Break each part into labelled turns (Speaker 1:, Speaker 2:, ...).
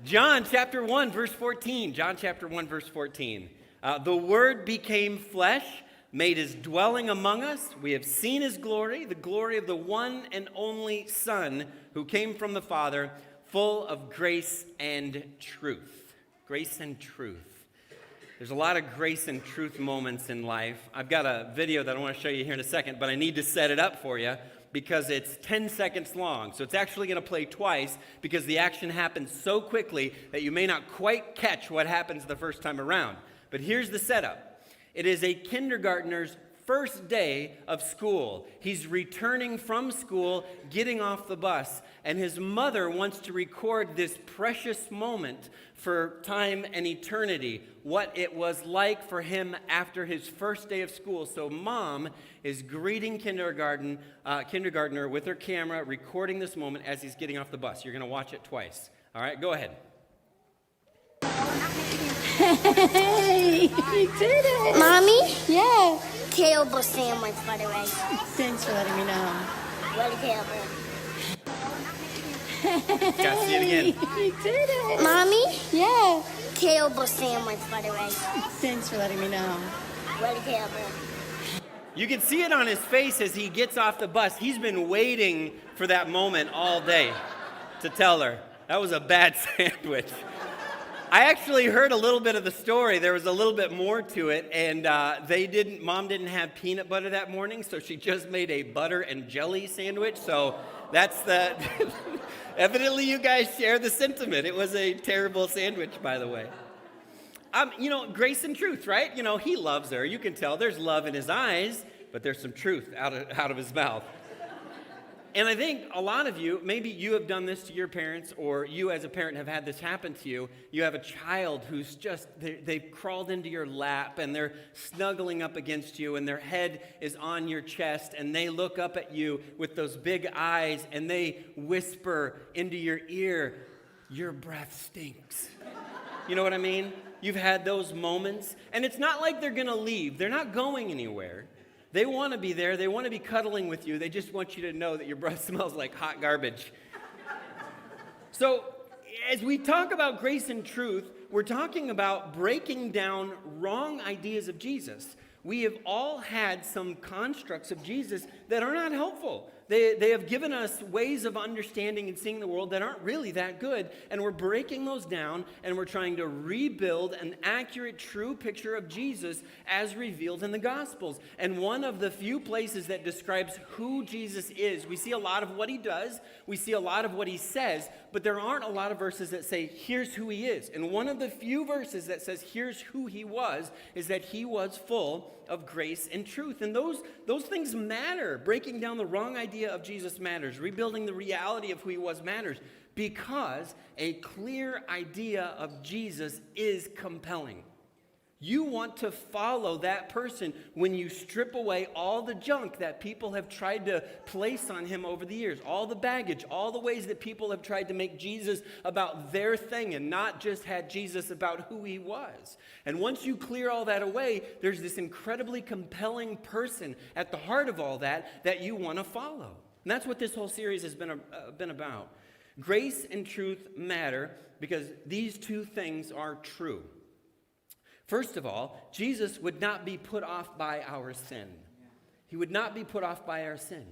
Speaker 1: John chapter 1, verse 14. John chapter 1, verse 14. The Word became flesh, made his dwelling among us. We have seen his glory, the glory of the one and only Son who came from the Father, full of grace and truth. Grace and truth. There's a lot of grace and truth moments in life. I've got a video that I want to show you here in a second, but I need to set it up for you because it's 10 seconds long. So it's actually going to play twice because the action happens so quickly that you may not quite catch what happens the first time around. But here's the setup. It is a kindergartner's first day of school. He's returning from school, getting off the bus, and his mother wants to record this precious moment for time and eternity, what it was like for him after his first day of school. So mom is greeting kindergartner with her camera, recording this moment as he's getting off the bus. You're going to watch it twice. All right, go ahead.
Speaker 2: Hey, you did it.
Speaker 3: Mommy?
Speaker 2: Yeah.
Speaker 3: Terrible sandwich, by the way.
Speaker 2: Thanks for letting me know.
Speaker 3: Really terrible.
Speaker 1: Gotta see it again.
Speaker 2: You did it.
Speaker 3: Mommy?
Speaker 2: Yeah.
Speaker 3: Terrible sandwich, by the way.
Speaker 2: Thanks for letting me know.
Speaker 3: Really terrible.
Speaker 1: You can see it on his face as he gets off the bus. He's been waiting for that moment all day to tell her, that was a bad sandwich. I actually heard a little bit of the story. There was a little bit more to it, and Mom didn't have peanut butter that morning, so she just made a butter and jelly sandwich. So that's the, evidently you guys share the sentiment. It was a terrible sandwich, by the way. Grace and truth, right? He loves her. You can tell there's love in his eyes, but there's some truth out of his mouth. And I think a lot of you, maybe you have done this to your parents, or you as a parent have had this happen to you. You have a child who's they've crawled into your lap, and they're snuggling up against you, and their head is on your chest, and they look up at you with those big eyes, and they whisper into your ear, "Your breath stinks." You know what I mean? You've had those moments, and it's not like they're going to leave. They're not going anywhere. They want to be there. They want to be cuddling with you. They just want you to know that your breath smells like hot garbage. So as we talk about grace and truth, we're talking about breaking down wrong ideas of Jesus. We have all had some constructs of Jesus that are not helpful. They have given us ways of understanding and seeing the world that aren't really that good, and we're breaking those down, and we're trying to rebuild an accurate, true picture of Jesus as revealed in the Gospels. And one of the few places that describes who Jesus is, we see a lot of what he does, we see a lot of what he says, but there aren't a lot of verses that say, here's who he is. And one of the few verses that says, here's who he was, is that he was full of grace and truth. And those things matter. Breaking down the wrong idea of Jesus matters. Rebuilding the reality of who he was matters, because a clear idea of Jesus is compelling. You want to follow that person when you strip away all the junk that people have tried to place on him over the years, all the baggage, all the ways that people have tried to make Jesus about their thing and not just had Jesus about who he was. And once you clear all that away, there's this incredibly compelling person at the heart of all that you want to follow. And that's what this whole series has been about. Grace and truth matter because these two things are true. First of all, Jesus would not be put off by our sin. He would not be put off by our sin.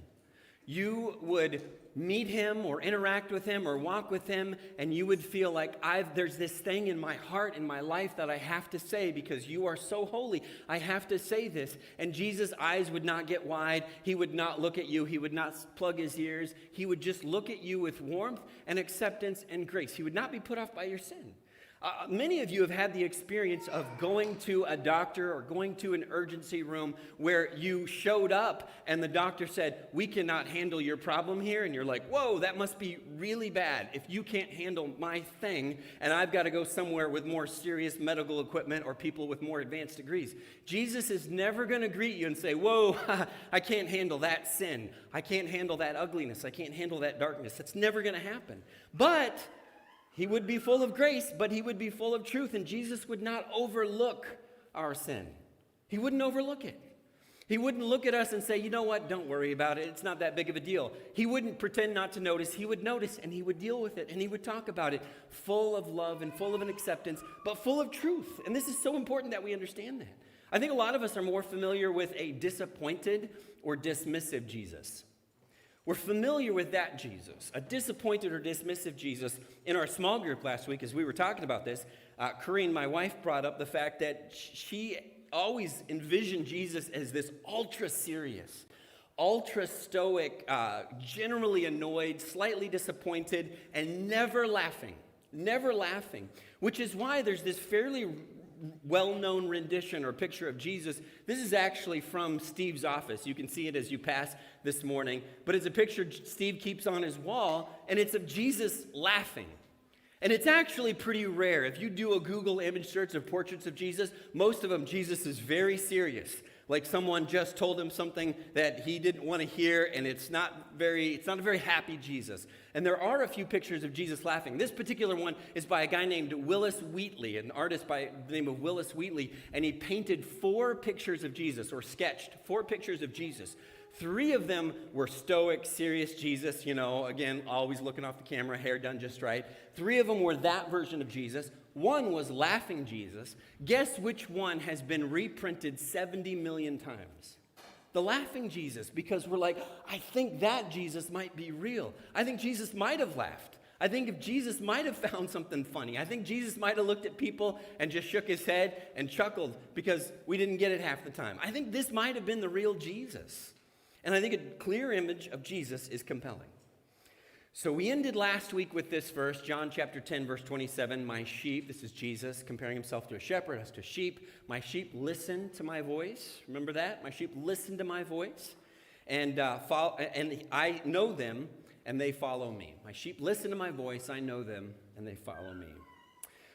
Speaker 1: You would meet him or interact with him or walk with him, and you would feel like there's this thing in my heart, in my life that I have to say because you are so holy. I have to say this. And Jesus' eyes would not get wide. He would not look at you. He would not plug his ears. He would just look at you with warmth and acceptance and grace. He would not be put off by your sin. Many of you have had the experience of going to a doctor or going to an urgency room where you showed up and the doctor said, "We cannot handle your problem here." And you're like, "Whoa, that must be really bad if you can't handle my thing and I've got to go somewhere with more serious medical equipment or people with more advanced degrees." Jesus is never going to greet you and say, "Whoa, I can't handle that sin. I can't handle that ugliness. I can't handle that darkness." That's never going to happen. But he would be full of grace, but he would be full of truth, and Jesus would not overlook our sin. He wouldn't overlook it. He wouldn't look at us and say, you know what, don't worry about it. It's not that big of a deal. He wouldn't pretend not to notice. He would notice and he would deal with it and he would talk about it, full of love and full of an acceptance, but full of truth. And this is so important that we understand that. I think a lot of us are more familiar with a disappointed or dismissive Jesus. We're familiar with that Jesus, a disappointed or dismissive Jesus. In our small group last week, as we were talking about this, Corrine, my wife, brought up the fact that she always envisioned Jesus as this ultra serious, ultra stoic, generally annoyed, slightly disappointed, and never laughing, which is why there's this fairly well-known rendition or picture of Jesus. This is actually from Steve's office. You can see it as you pass this morning, but it's a picture Steve keeps on his wall, and it's of Jesus laughing. And it's actually pretty rare. If you do a Google image search of portraits of Jesus, most of them, Jesus is very serious. Like someone just told him something that he didn't want to hear, and it's not a very happy Jesus. And there are a few pictures of Jesus laughing. This particular one is by a guy named Willis Wheatley, an artist by the name of Willis Wheatley, and he painted 4 pictures of Jesus, or sketched 4 pictures of Jesus. 3 of them were stoic, serious Jesus, again, always looking off the camera, hair done just right. 3 of them were that version of Jesus. 1 was laughing Jesus. Guess which one has been reprinted 70 million times? The laughing Jesus, because we're like, I think that Jesus might be real. I think Jesus might have laughed. I think if Jesus might have found something funny. I think Jesus might have looked at people and just shook his head and chuckled because we didn't get it half the time. I think this might have been the real Jesus. And I think a clear image of Jesus is compelling. So we ended last week with this verse, John chapter 10, verse 27. My sheep, this is Jesus comparing himself to a shepherd as to sheep. My sheep listen to my voice. Remember that? My sheep listen to my voice. And I know them, and they follow me. My sheep listen to my voice. I know them, and they follow me.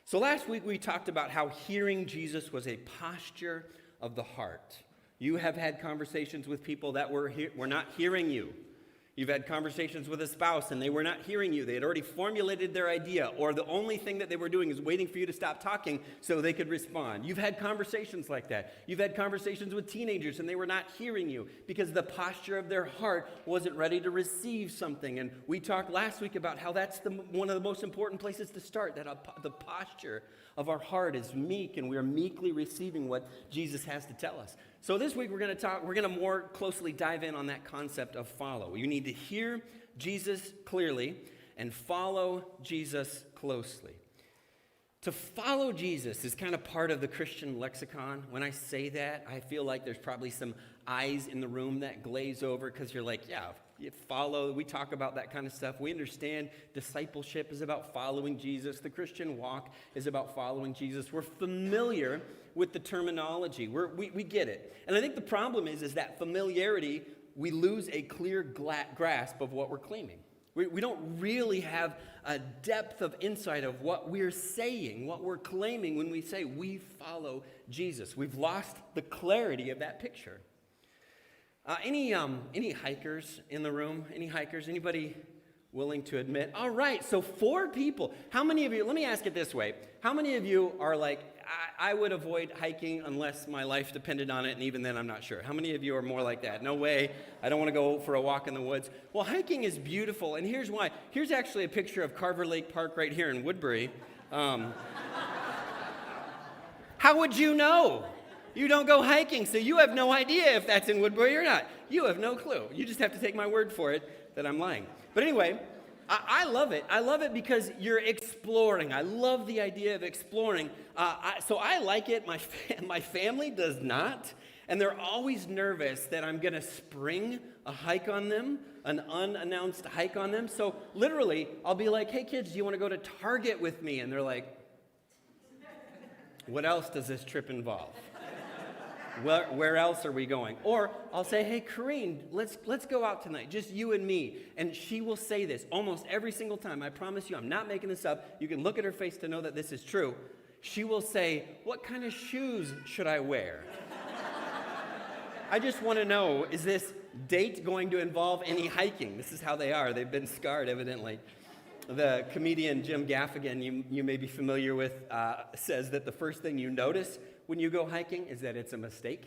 Speaker 1: So last week we talked about how hearing Jesus was a posture of the heart. You have had conversations with people that were not hearing you. You've had conversations with a spouse and they were not hearing you. They had already formulated their idea, or the only thing that they were doing is waiting for you to stop talking so they could respond. You've had conversations like that. You've had conversations with teenagers and they were not hearing you because the posture of their heart wasn't ready to receive something. And we talked last week about how that's one of the most important places to start, that the posture of our heart is meek and we're meekly receiving what Jesus has to tell us. So this week we're going to more closely dive in on that concept of follow. You need to hear Jesus clearly and follow Jesus closely. To follow Jesus is kind of part of the Christian lexicon. When I say that, I feel like there's probably some eyes in the room that glaze over because you're like, yeah, you follow. We talk about that kind of stuff. We understand discipleship is about following Jesus. The Christian walk is about following Jesus. We're familiar with the terminology. We get it. And I think the problem is that familiarity, we lose a clear grasp of what we're claiming. We don't really have a depth of insight of what we're saying, what we're claiming when we say we follow Jesus. We've lost the clarity of that picture. Any hikers in the room? Any hikers? Anybody willing to admit? All right, so 4 people. How many of you, let me ask it this way. How many of you are like, I would avoid hiking unless my life depended on it, and even then I'm not sure. How many of you are more like that? No way, I don't want to go for a walk in the woods. Well, hiking is beautiful, and here's why. Here's actually a picture of Carver Lake Park right here in Woodbury. How would you know? You don't go hiking, so you have no idea if that's in Woodbury or not. You have no clue. You just have to take my word for it that I'm lying. But anyway, I love it. I love it because you're exploring. I love the idea of exploring. So I like it. My family does not. And they're always nervous that I'm going to spring a hike on them, an unannounced hike on them. So literally, I'll be like, hey, kids, do you want to go to Target with me? And they're like, what else does this trip involve? Where else are we going? Or I'll say, hey, Corrine, let's go out tonight, just you and me. And she will say this almost every single time. I promise you, I'm not making this up. You can look at her face to know that this is true. She will say, what kind of shoes should I wear? I just want to know, is this date going to involve any hiking? This is how they are. They've been scarred, evidently. The comedian Jim Gaffigan, you may be familiar with, says that the first thing you notice when you go hiking is that it's a mistake.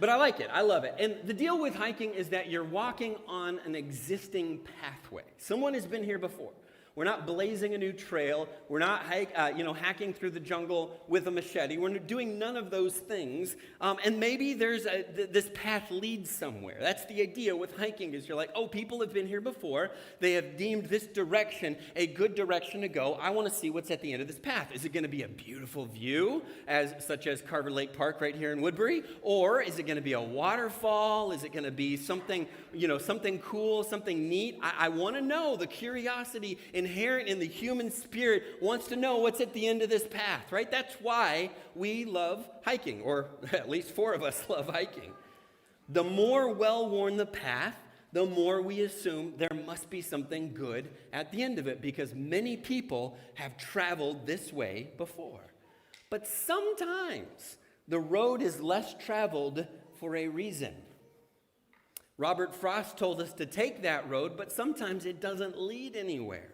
Speaker 1: But I like it. I love it. And the deal with hiking is that you're walking on an existing pathway. Someone has been here before. We're not blazing a new trail. We're not hacking through the jungle with a machete. We're doing none of those things. And maybe this path leads somewhere. That's the idea with hiking is you're like, oh, people have been here before. They have deemed this direction a good direction to go. I want to see what's at the end of this path. Is it going to be a beautiful view, such as Carver Lake Park right here in Woodbury? Or is it going to be a waterfall? Is it going to be something cool, something neat? I want to know. The curiosity inherent in the human spirit wants to know what's at the end of this path, right? That's why we love hiking, or at least 4 of us love hiking. The more well-worn the path, the more we assume there must be something good at the end of it, because many people have traveled this way before. But sometimes the road is less traveled for a reason. Robert Frost told us to take that road, but sometimes it doesn't lead anywhere.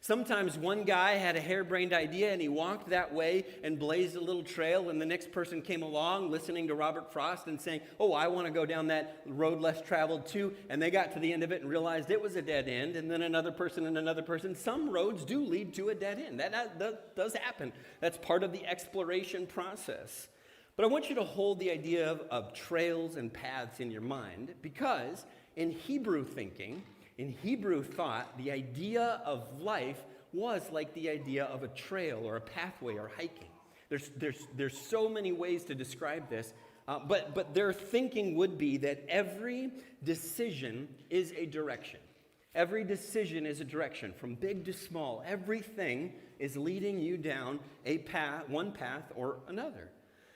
Speaker 1: Sometimes one guy had a harebrained idea and he walked that way and blazed a little trail, and the next person came along listening to Robert Frost and saying, oh, I want to go down that road less traveled too, and they got to the end of it and realized it was a dead end, and then another person and another person. Some roads do lead to a dead end. That does happen. That's part of the exploration process. But I want you to hold the idea of trails and paths in your mind, because in Hebrew thinking, in Hebrew thought, the idea of life was like the idea of a trail or a pathway or hiking. There's so many ways to describe this, but their thinking would be that every decision is a direction. Every decision is a direction, from big to small. Everything is leading you down a path, one path or another.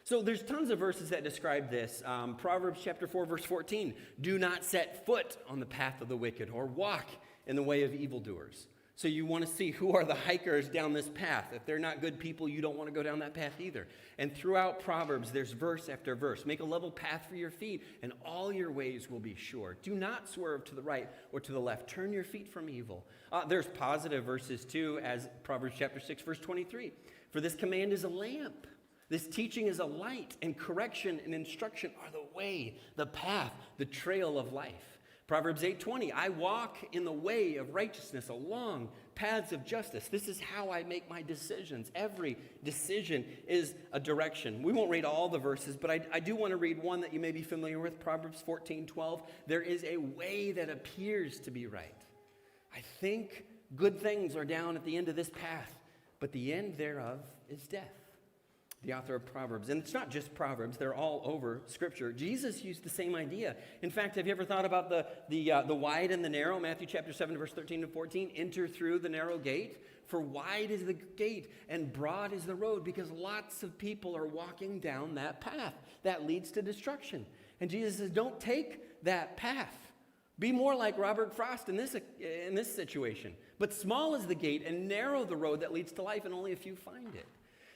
Speaker 1: So there's tons of verses that describe this. Proverbs chapter 4, verse 14. Do not set foot on the path of the wicked or walk in the way of evildoers. So you want to see who are the hikers down this path. If they're not good people, you don't want to go down that path either. And throughout Proverbs, there's verse after verse. Make a level path for your feet, and all your ways will be sure. Do not swerve to the right or to the left. Turn your feet from evil. There's positive verses too, as Proverbs chapter 6, verse 23. For this command is a lamp. This teaching is a light, and correction and instruction are the way, the path, the trail of life. Proverbs 8:20, I walk in the way of righteousness along paths of justice. This is how I make my decisions. Every decision is a direction. We won't read all the verses, but I do want to read one that you may be familiar with, Proverbs 14:12. There is a way that appears to be right. I think good things are down at the end of this path, but the end thereof is death. The author of Proverbs. And it's not just Proverbs, they're all over Scripture. Jesus used the same idea. In fact, have you ever thought about the wide and the narrow? Matthew chapter 7, verse 13 to 14. Enter through the narrow gate, for wide is the gate and broad is the road, because lots of people are walking down that path that leads to destruction. And Jesus says, don't take that path. Be more like Robert Frost in this situation. But small is the gate and narrow the road that leads to life, and only a few find it.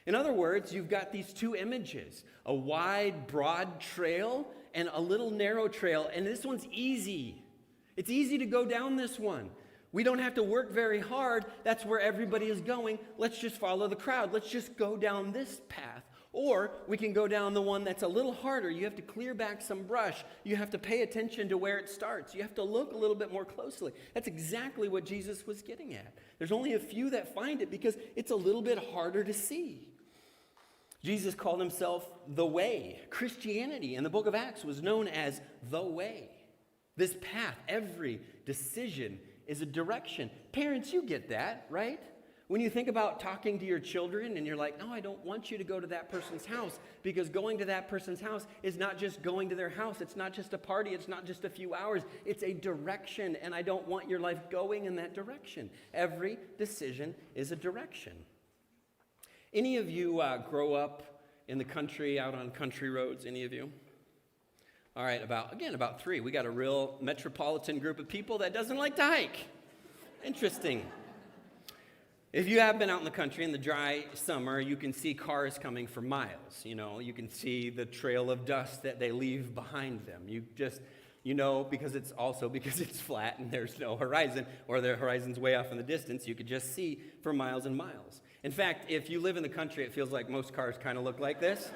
Speaker 1: In other words, you've got these two images, a wide, broad trail and a little narrow trail, and this one's easy. It's easy to go down this one. We don't have to work very hard. That's where everybody is going. Let's just follow the crowd. Let's just go down this path. Or we can go down the one that's a little harder. You have to clear back some brush. You have to pay attention to where it starts. You have to look a little bit more closely. That's exactly what Jesus was getting at. There's only a few that find it because it's a little bit harder to see. Jesus called himself the way. Christianity in the book of Acts was known as the way. This path, every decision is a direction. Parents, you get that, right? When you think about talking to your children and you're like, no, I don't want you to go to that person's house, because going to that person's house is not just going to their house. It's not just a party. It's not just a few hours. It's a direction, and I don't want your life going in that direction. Every decision is a direction. Any of you grow up in the country, out on country roads? Any of you? All right, about 3. We got a real metropolitan group of people that doesn't like to hike. Interesting. If you have been out in the country in the dry summer, you can see cars coming for miles. You can see the trail of dust that they leave behind them. Because it's flat and there's no horizon, or the horizon's way off in the distance, you could just see for miles and miles. In fact, if you live in the country, it feels like most cars kind of look like this.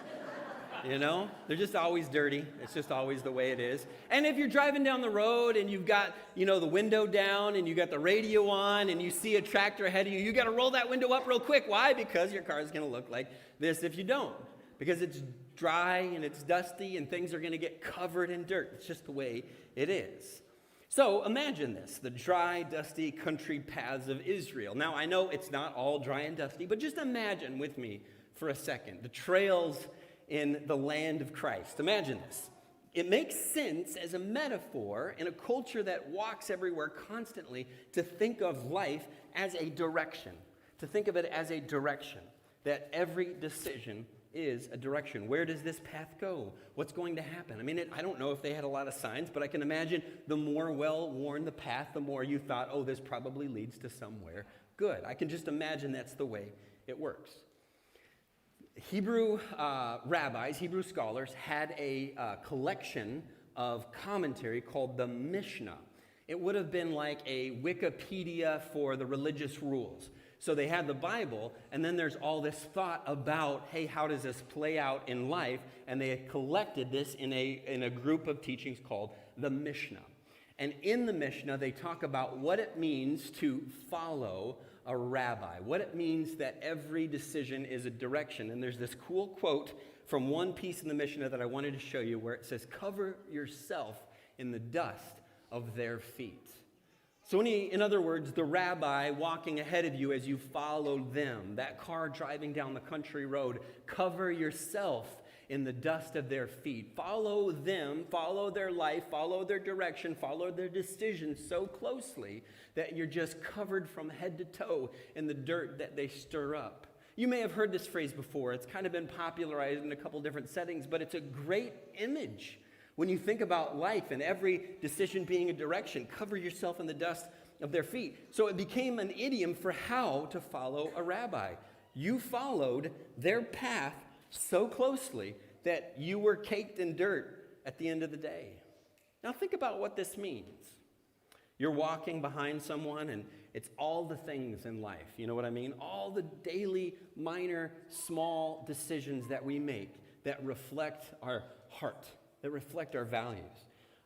Speaker 1: You know, they're just always dirty. It's just always the way it is. And if you're driving down the road and you've got, the window down and you got the radio on and you see a tractor ahead of you, you got to roll that window up real quick. Why? Because your car is going to look like this if you don't. Because it's dry and it's dusty and things are going to get covered in dirt. It's just the way it is. So imagine this, the dry, dusty country paths of Israel. Now, I know it's not all dry and dusty, but just imagine with me for a second the trails in the land of Christ. Imagine this. It makes sense as a metaphor in a culture that walks everywhere constantly to think of life as a direction, to think of it as a direction, that every decision is a direction. Where does this path go? What's going to happen? I mean, I don't know if they had a lot of signs, but I can imagine the more well-worn the path, the more you thought, oh, this probably leads to somewhere good. I can just imagine that's the way it works. Hebrew rabbis, Hebrew scholars, had a collection of commentary called the Mishnah. It would have been like a Wikipedia for the religious rules. So they had the Bible, and then there's all this thought about, hey, how does this play out in life? And they had collected this in a group of teachings called the Mishnah. And in the Mishnah, they talk about what it means to follow a rabbi, what it means that every decision is a direction. And there's this cool quote from one piece in the Mishnah that I wanted to show you where it says, cover yourself in the dust of their feet. So in other words, the rabbi walking ahead of you as you follow them, that car driving down the country road, cover yourself in the dust of their feet. Follow them, follow their life, follow their direction, follow their decisions so closely that you're just covered from head to toe in the dirt that they stir up. You may have heard this phrase before. It's kind of been popularized in a couple different settings, but it's a great image. When you think about life and every decision being a direction, cover yourself in the dust of their feet. So it became an idiom for how to follow a rabbi. You followed their path so closely that you were caked in dirt at the end of the day. Now think about what this means. You're walking behind someone and it's all the things in life. You know what I mean? All the daily, minor, small decisions that we make that reflect our heart, that reflect our values.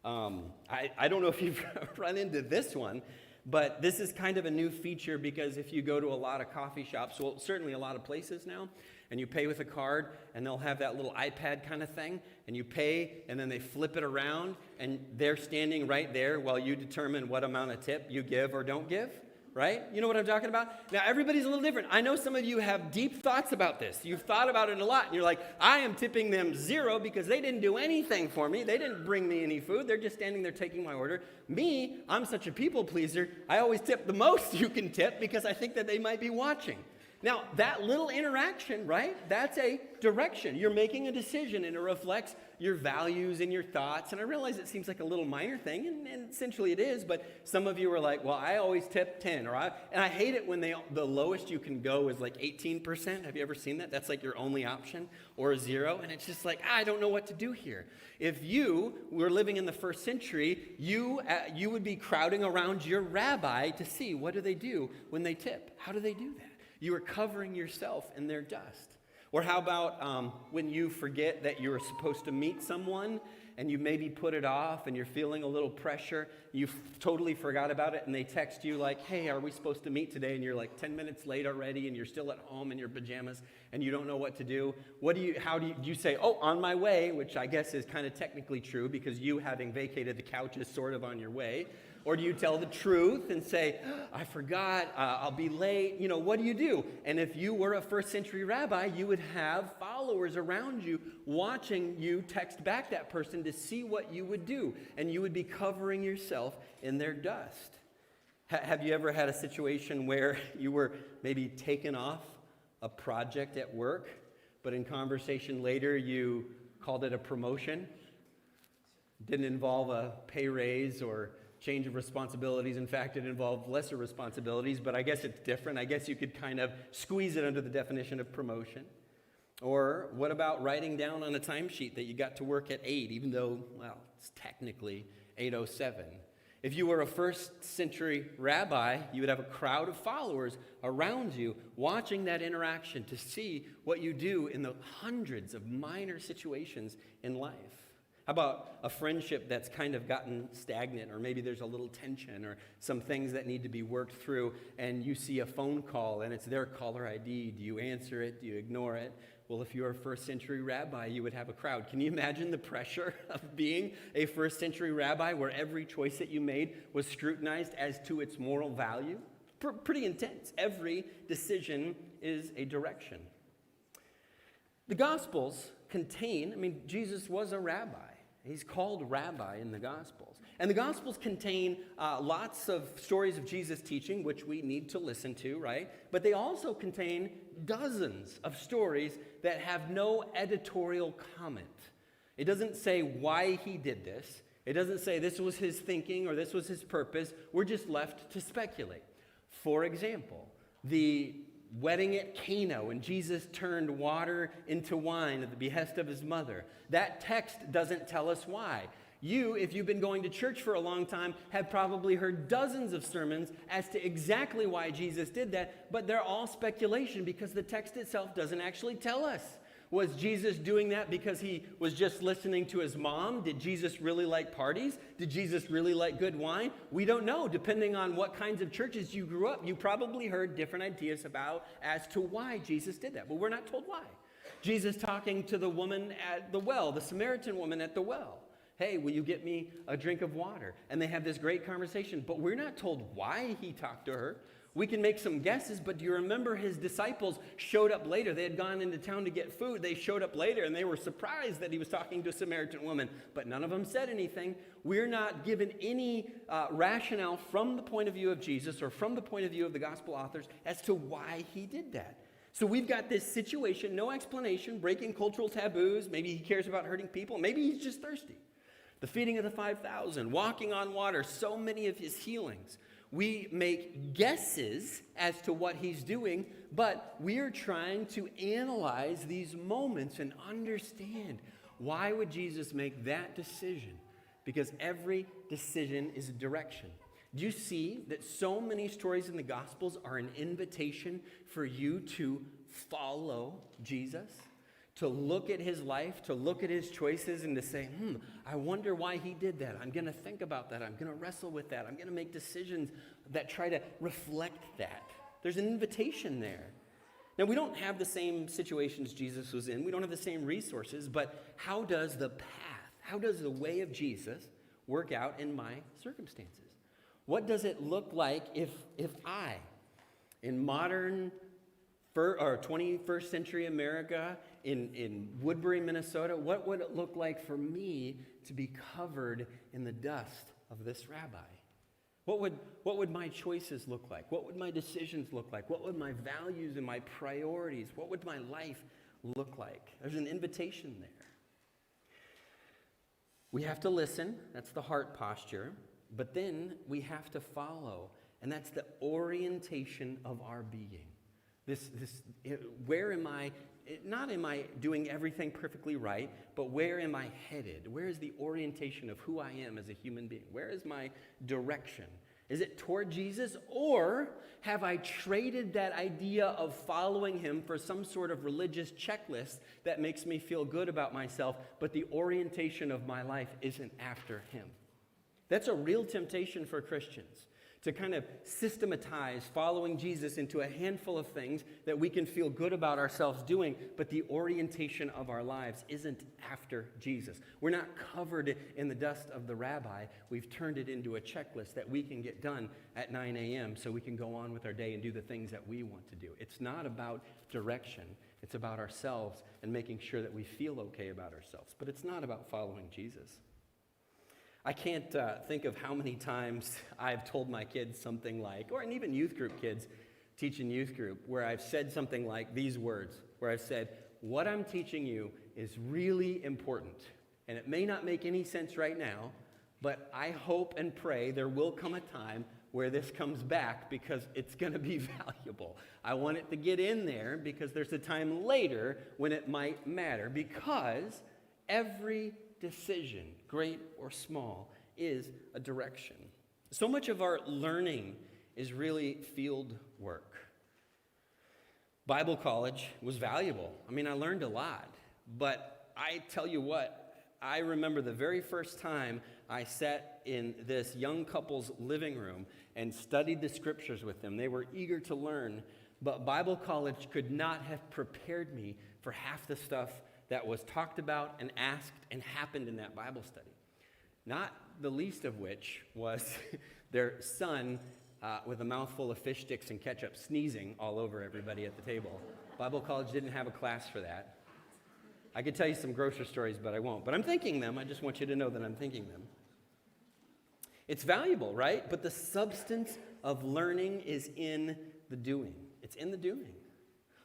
Speaker 1: I don't know if you've run into this one, but this is kind of a new feature because if you go to a lot of coffee shops, well, certainly a lot of places now, and you pay with a card, and they'll have that little iPad kind of thing, and you pay, and then they flip it around, and they're standing right there while you determine what amount of tip you give or don't give. Right? You know what I'm talking about? Now, everybody's a little different. I know some of you have deep thoughts about this. You've thought about it a lot, and you're like, I am tipping them 0 because they didn't do anything for me. They didn't bring me any food. They're just standing there taking my order. Me, I'm such a people pleaser. I always tip the most you can tip because I think that they might be watching. Now, that little interaction, right? That's a direction. You're making a decision, and it reflects your values and your thoughts. And I realize it seems like a little minor thing, and essentially it is, but some of you are like, well, I always tip 10, and I hate it when the lowest you can go is like 18%. Have you ever seen that? That's like your only option, or 0, and it's just like, I don't know what to do here. If you were living in the first century, you would be crowding around your rabbi to see what do they do when they tip. How do they do that? You are covering yourself in their dust. Or how about when you forget that you were supposed to meet someone and you maybe put it off and you're feeling a little pressure, you totally forgot about it and they text you like, hey, are we supposed to meet today? And you're like 10 minutes late already and you're still at home in your pajamas and you don't know what to do. How do you say, oh, on my way, which I guess is kind of technically true because you having vacated the couch is sort of on your way. Or do you tell the truth and say, I forgot, I'll be late? You know, what do? And if you were a first century rabbi, you would have followers around you watching you text back that person to see what you would do. And you would be covering yourself in their dust. Have you ever had a situation where you were maybe taken off a project at work, but in conversation later you called it a promotion? Didn't involve a pay raise or change of responsibilities. In fact, it involved lesser responsibilities, but I guess it's different. I guess you could kind of squeeze it under the definition of promotion. Or what about writing down on a timesheet that you got to work at 8, even though, well, it's technically 8:07? If you were a first century rabbi, you would have a crowd of followers around you watching that interaction to see what you do in the hundreds of minor situations in life. How about a friendship that's kind of gotten stagnant, or maybe there's a little tension or some things that need to be worked through, and you see a phone call and it's their caller ID. Do you answer it? Do you ignore it? Well, if you're a first century rabbi, you would have a crowd. Can you imagine the pressure of being a first century rabbi where every choice that you made was scrutinized as to its moral value? Pretty intense. Every decision is a direction. The Gospels contain, Jesus was a rabbi. He's called rabbi in the Gospels. And the Gospels contain lots of stories of Jesus' teaching, which we need to listen to, right? But they also contain dozens of stories that have no editorial comment. It doesn't say why he did this. It doesn't say this was his thinking or this was his purpose. We're just left to speculate. For example, the wedding at Cana when Jesus turned water into wine at the behest of his mother. That text doesn't tell us why. You, if you've been going to church for a long time, have probably heard dozens of sermons as to exactly why Jesus did that, but they're all speculation because the text itself doesn't actually tell us. Was Jesus doing that because he was just listening to his mom? Did Jesus really like parties? Did Jesus really like good wine? We don't know. Depending on what kinds of churches you grew up, you probably heard different ideas about as to why Jesus did that, but we're not told why. Jesus talking to the woman at the well, the Samaritan woman at the well. Hey, will you get me a drink of water? And they have this great conversation, but we're not told why he talked to her. We can make some guesses, but do you remember his disciples showed up later? They had gone into town to get food. They showed up later, and they were surprised that he was talking to a Samaritan woman, but none of them said anything. We're not given any rationale from the point of view of Jesus or from the point of view of the gospel authors as to why he did that. So we've got this situation, no explanation, breaking cultural taboos. Maybe he cares about hurting people. Maybe he's just thirsty. The feeding of the 5,000, walking on water, so many of his healings. We make guesses as to what he's doing, but we are trying to analyze these moments and understand why would Jesus make that decision? Because every decision is a direction. Do you see that so many stories in the Gospels are an invitation for you to follow Jesus? To look at his life, to look at his choices, and to say, I wonder why he did that. I'm going to think about that. I'm going to wrestle with that. I'm going to make decisions that try to reflect that. There's an invitation there. Now, we don't have the same situations Jesus was in. We don't have the same resources, but how does the path, how does the way of Jesus work out in my circumstances? What does it look like if I, in modern or 21st century America, in Woodbury, Minnesota, what would it look like for me to be covered in the dust of this rabbi? What would my choices look like? What would my decisions look like? What would my values and my priorities, what would my life look like? There's an invitation there. We have to listen, that's the heart posture, but then we have to follow, and that's the orientation of our being. Where am I, not am I doing everything perfectly right, but where am I headed? Where is the orientation of who I am as a human being? Where is my direction? Is it toward Jesus, or have I traded that idea of following him for some sort of religious checklist that makes me feel good about myself, but the orientation of my life isn't after him? That's a real temptation for Christians, to kind of systematize following Jesus into a handful of things that we can feel good about ourselves doing, but the orientation of our lives isn't after Jesus. We're not covered in the dust of the rabbi. We've turned it into a checklist that we can get done at 9 a.m. so we can go on with our day and do the things that we want to do. It's not about direction. It's about ourselves and making sure that we feel okay about ourselves. But it's not about following Jesus. I can't think of how many times I've told my kids something like, and even youth group kids teaching youth group, where I've said something like these words, where I've said, what I'm teaching you is really important. And it may not make any sense right now, but I hope and pray there will come a time where this comes back because it's going to be valuable. I want it to get in there because there's a time later when it might matter, because every decision, great or small, is a direction. So much of our learning is really field work. Bible college was valuable. I mean, I learned a lot. But I tell you what, I remember the very first time I sat in this young couple's living room and studied the scriptures with them. They were eager to learn, but Bible college could not have prepared me for half the stuff that was talked about and asked and happened in that Bible study. Not the least of which was their son with a mouthful of fish sticks and ketchup sneezing all over everybody at the table. Bible college didn't have a class for that. I could tell you some grocery stories, but I won't. But I'm thinking them. I just want you to know that I'm thinking them. It's valuable, right? But the substance of learning is in the doing. It's in the doing.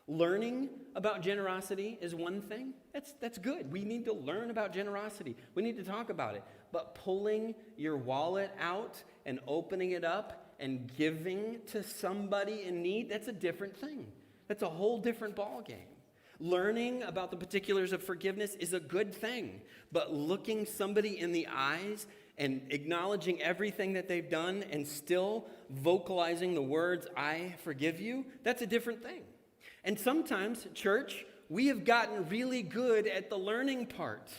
Speaker 1: Learning about generosity is one thing. That's good. We need to learn about generosity. We need to talk about it. But pulling your wallet out and opening it up and giving to somebody in need, that's a different thing. That's a whole different ballgame. Learning about the particulars of forgiveness is a good thing, but looking somebody in the eyes and acknowledging everything that they've done and still vocalizing the words, I forgive you, that's a different thing. And sometimes, church, we have gotten really good at the learning part.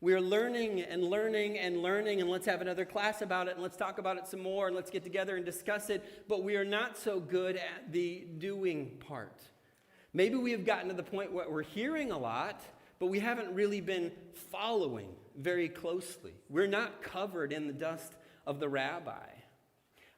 Speaker 1: We're learning and learning and learning, and let's have another class about it, and let's talk about it some more, and let's get together and discuss it, but we are not so good at the doing part. Maybe we have gotten to the point where we're hearing a lot, but we haven't really been following very closely. We're not covered in the dust of the rabbi.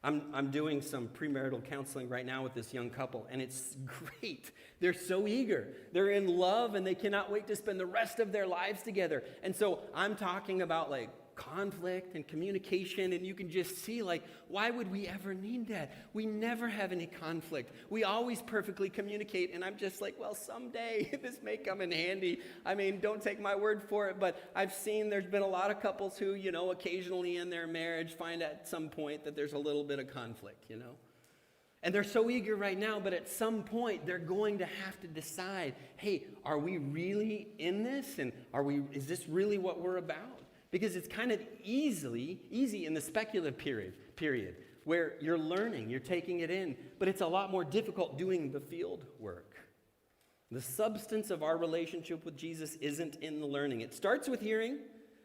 Speaker 1: I'm doing some premarital counseling right now with this young couple, and it's great. They're so eager. They're in love, and they cannot wait to spend the rest of their lives together. And so I'm talking about like conflict and communication, and you can just see like, why would we ever need that? We never have any conflict. We always perfectly communicate, and I'm just like, well, someday this may come in handy. I mean, don't take my word for it, but I've seen there's been a lot of couples who, occasionally in their marriage find at some point that there's a little bit of conflict, And they're so eager right now, but at some point they're going to have to decide, hey, are we really in this? And is this really what we're about? Because it's kind of easy in the speculative period where you're learning, you're taking it in, but it's a lot more difficult doing the field work. The substance of our relationship with Jesus isn't in the learning. It starts with hearing.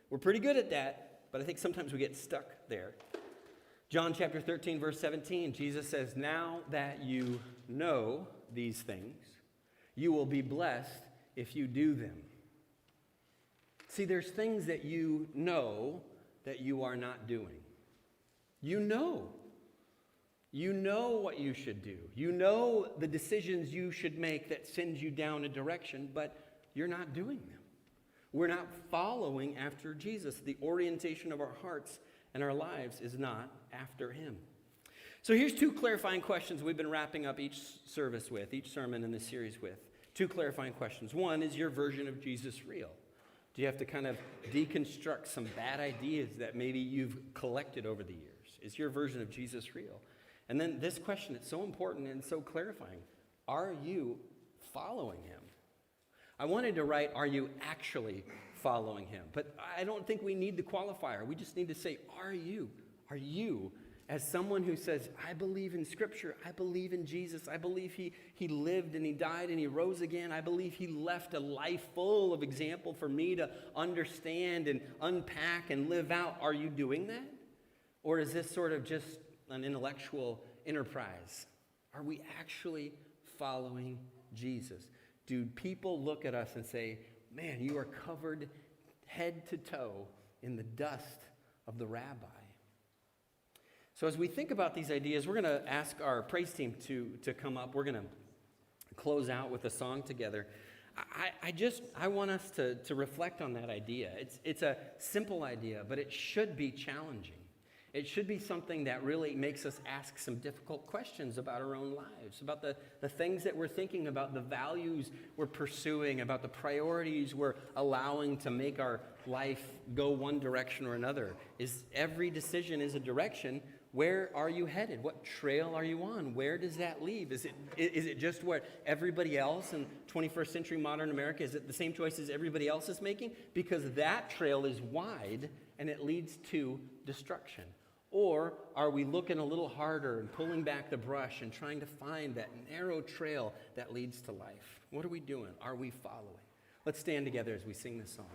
Speaker 1: We're pretty good at that, but I think sometimes we get stuck there. John chapter 13, verse 17, Jesus says, now that you know these things, you will be blessed if you do them. See, there's things that you know that you are not doing. You know. You know what you should do. You know the decisions you should make that send you down a direction, but you're not doing them. We're not following after Jesus. The orientation of our hearts and our lives is not after him. So here's two clarifying questions we've been wrapping up each service with, each sermon in this series with. Two clarifying questions. One, is your version of Jesus real? Do you have to kind of deconstruct some bad ideas that maybe you've collected over the years? Is your version of Jesus real? And then this question, it's so important and so clarifying. Are you following him? I wanted to write, are you actually following him? But I don't think we need the qualifier. We just need to say, are you? Are you? As someone who says, I believe in Scripture, I believe in Jesus, I believe he lived and he died and he rose again, I believe he left a life full of example for me to understand and unpack and live out. Are you doing that? Or is this sort of just an intellectual enterprise? Are we actually following Jesus? Do people look at us and say, man, you are covered head to toe in the dust of the rabbi? So as we think about these ideas, we're going to ask our praise team to come up. We're going to close out with a song together. I want us to reflect on that idea. It's a simple idea, but it should be challenging. It should be something that really makes us ask some difficult questions about our own lives, about the things that we're thinking about, the values we're pursuing, about the priorities we're allowing to make our life go one direction or another. Every decision is a direction. Where are you headed? What trail are you on? Where does that lead? Is it just what everybody else in 21st century modern America, is it the same choices everybody else is making? Because that trail is wide and it leads to destruction. Or are we looking a little harder and pulling back the brush and trying to find that narrow trail that leads to life? What are we doing? Are we following? Let's stand together as we sing this song.